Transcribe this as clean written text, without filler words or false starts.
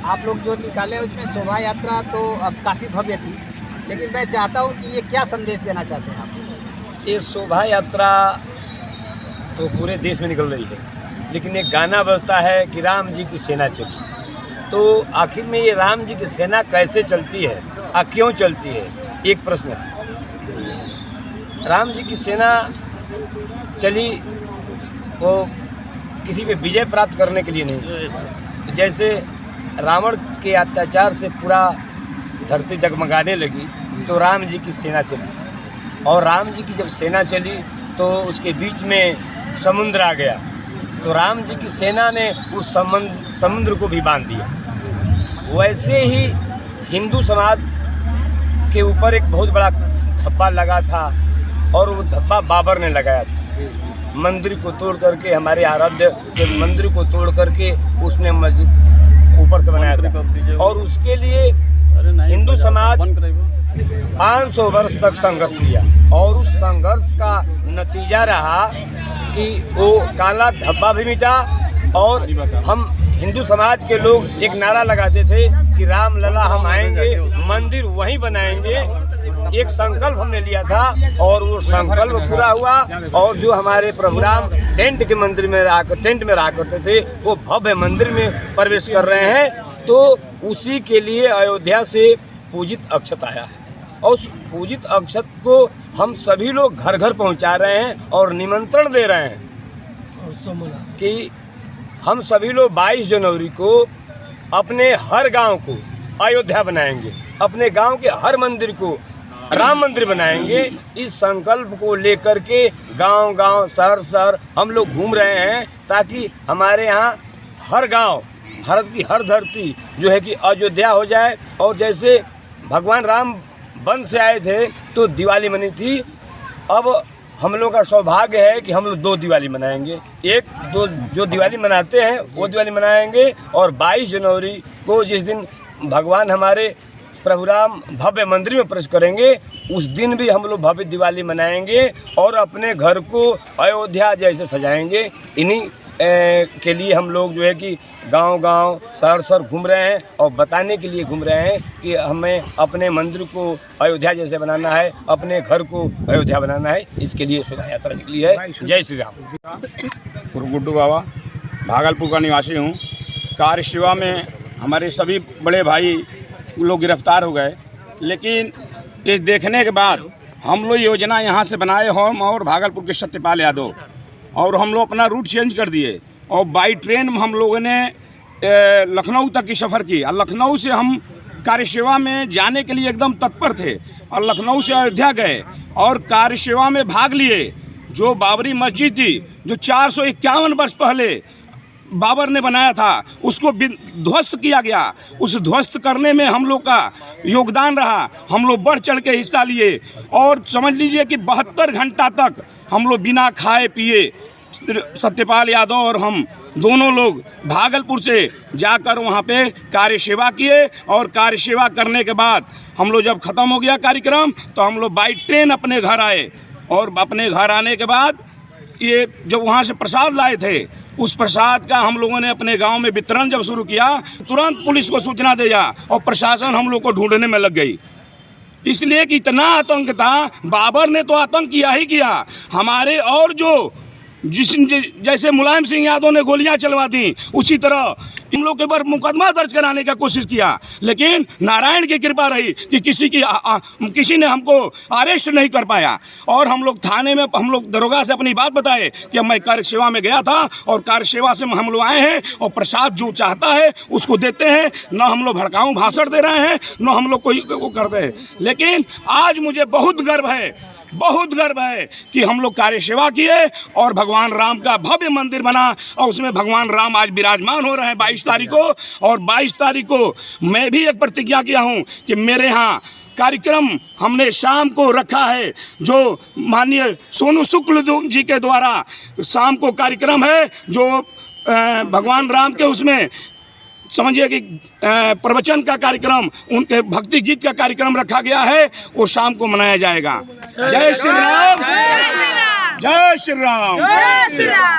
आप लोग जो निकाले उसमें शोभा यात्रा तो अब काफ़ी भव्य थी, लेकिन मैं चाहता हूँ कि ये क्या संदेश देना चाहते हैं आप? ये शोभा यात्रा तो पूरे देश में निकल रही है, लेकिन एक गाना बजता है कि राम जी की सेना चली। तो आखिर में ये राम जी की सेना कैसे चलती है और क्यों चलती है, एक प्रश्न है। राम जी की सेना चली वो किसी पे विजय प्राप्त करने के लिए नहीं। जैसे रावण के अत्याचार से पूरा धरती डगमगाने लगी तो राम जी की सेना चली, और राम जी की जब सेना चली तो उसके बीच में समुद्र आ गया, तो राम जी की सेना ने उस समुद्र को भी बांध दिया। वैसे ही हिंदू समाज के ऊपर एक बहुत बड़ा धब्बा लगा था, और वो धब्बा बाबर ने लगाया था। मंदिर को तोड़ करके, हमारे आराध्य के मंदिर को तोड़ करके उसने मस्जिद ऊपर से बनाया था, और उसके लिए हिंदू समाज 500 वर्ष तक संघर्ष किया, और उस संघर्ष का नतीजा रहा कि वो काला धब्बा भी मिटा। और हम हिंदू समाज के लोग एक नारा लगाते थे कि राम लला हम आएंगे, मंदिर वहीं बनाएंगे। एक संकल्प हमने लिया था और वो संकल्प पूरा हुआ। और जो हमारे प्रभु राम टेंट में रहा करते थे, वो भव्य मंदिर में प्रवेश कर रहे हैं। तो उसी के लिए अयोध्या से पूजित अक्षत आया है, और उस पूजित अक्षत को हम सभी लोग घर घर पहुंचा रहे हैं और निमंत्रण दे रहे हैं कि हम सभी लोग 22 जनवरी को अपने हर गांव को अयोध्या बनाएंगे, अपने गांव के हर मंदिर को राम मंदिर बनाएंगे। इस संकल्प को लेकर के गांव-गांव, शहर हम लोग घूम रहे हैं, ताकि हमारे यहाँ हर गांव, भारत की हर धरती जो है कि अयोध्या हो जाए। और जैसे भगवान राम वन से आए थे तो दिवाली मनी थी, अब हम लोग का सौभाग्य है कि हम लोग 2 दिवाली मनाएंगे। एक दो जो दिवाली मनाते हैं वो दिवाली मनाएंगे, और 22 जनवरी को जिस दिन भगवान हमारे प्रभु राम भव्य मंदिर में प्रवेश करेंगे, उस दिन भी हम लोग भव्य दिवाली मनाएंगे और अपने घर को अयोध्या जैसे सजाएंगे। इन्हीं के लिए हम लोग जो है कि गांव-गांव, शहर घूम रहे हैं और बताने के लिए घूम रहे हैं कि हमें अपने मंदिर को अयोध्या जैसे बनाना है, अपने घर को अयोध्या बनाना है। इसके लिए शोभा यात्रा निकली है। जय श्री राम। गुड्डू बाबा भागलपुर का निवासी हूँ। कार्य सेवा में हमारे सभी बड़े भाई लोग गिरफ्तार हो गए, लेकिन इस देखने के बाद हम लोग योजना यहाँ से बनाए हम और भागलपुर के सत्यपाल यादव, और हम लोग अपना रूट चेंज कर दिए और बाई ट्रेन हम लोगों ने लखनऊ तक की सफ़र की, और लखनऊ से हम कार्य सेवा में जाने के लिए एकदम तत्पर थे, और लखनऊ से अयोध्या गए और कार्य सेवा में भाग लिए। जो बाबरी मस्जिद थी, जो 451 वर्ष पहले बाबर ने बनाया था, उसको ध्वस्त किया गया। उस ध्वस्त करने में हम लोग का योगदान रहा, हम लोग बढ़ चढ़ के हिस्सा लिए, और समझ लीजिए कि 72 घंटा तक हम लोग बिना खाए पिए, सत्यपाल यादव और हम दोनों लोग भागलपुर से जाकर वहाँ पे कार्य सेवा किए। और कार्य सेवा करने के बाद हम लोग जब ख़त्म हो गया कार्यक्रम, तो हम लोग बाई ट्रेन अपने घर आए, और अपने घर आने के बाद ये जब वहाँ से प्रसाद लाए थे, उस प्रसाद का हम लोगों ने अपने गांव में वितरण जब शुरू किया, तुरंत पुलिस को सूचना दिया और प्रशासन हम लोग को ढूंढने में लग गई। इसलिए कि इतना आतंक था, बाबर ने तो आतंक किया ही किया, हमारे और जो जैसे मुलायम सिंह यादव ने गोलियां चलवा दी, उसी तरह इन लोग के ऊपर मुकदमा दर्ज कराने का कोशिश किया। लेकिन नारायण की कृपा रही कि किसी ने हमको अरेस्ट नहीं कर पाया। और हम लोग थाने में, हम लोग दरोगा से अपनी बात बताए कि मैं कार्य सेवा में गया था और कार्य सेवा से हम लोग आए हैं, और प्रसाद जो चाहता है उसको देते हैं, न हम लोग भड़काऊ भाषण दे रहे हैं, न हम लोग कोई वो करते हैं। लेकिन आज मुझे बहुत गर्व है कि हम लोग कार्य सेवा किए और भगवान राम का भव्य मंदिर बना, और उसमें भगवान राम आज विराजमान हो रहे हैं 22 तारीख को। और 22 तारीख को मैं भी एक प्रतिज्ञा किया हूं कि मेरे यहाँ कार्यक्रम हमने शाम को रखा है, जो माननीय सोनू शुक्ल जी के द्वारा शाम को कार्यक्रम है, जो भगवान राम के उसमें समझिए कि प्रवचन का कार्यक्रम, उनके भक्ति गीत का कार्यक्रम रखा गया है, वो शाम को मनाया जाएगा। जय श्री राम, जय श्री राम, जय श्री राम।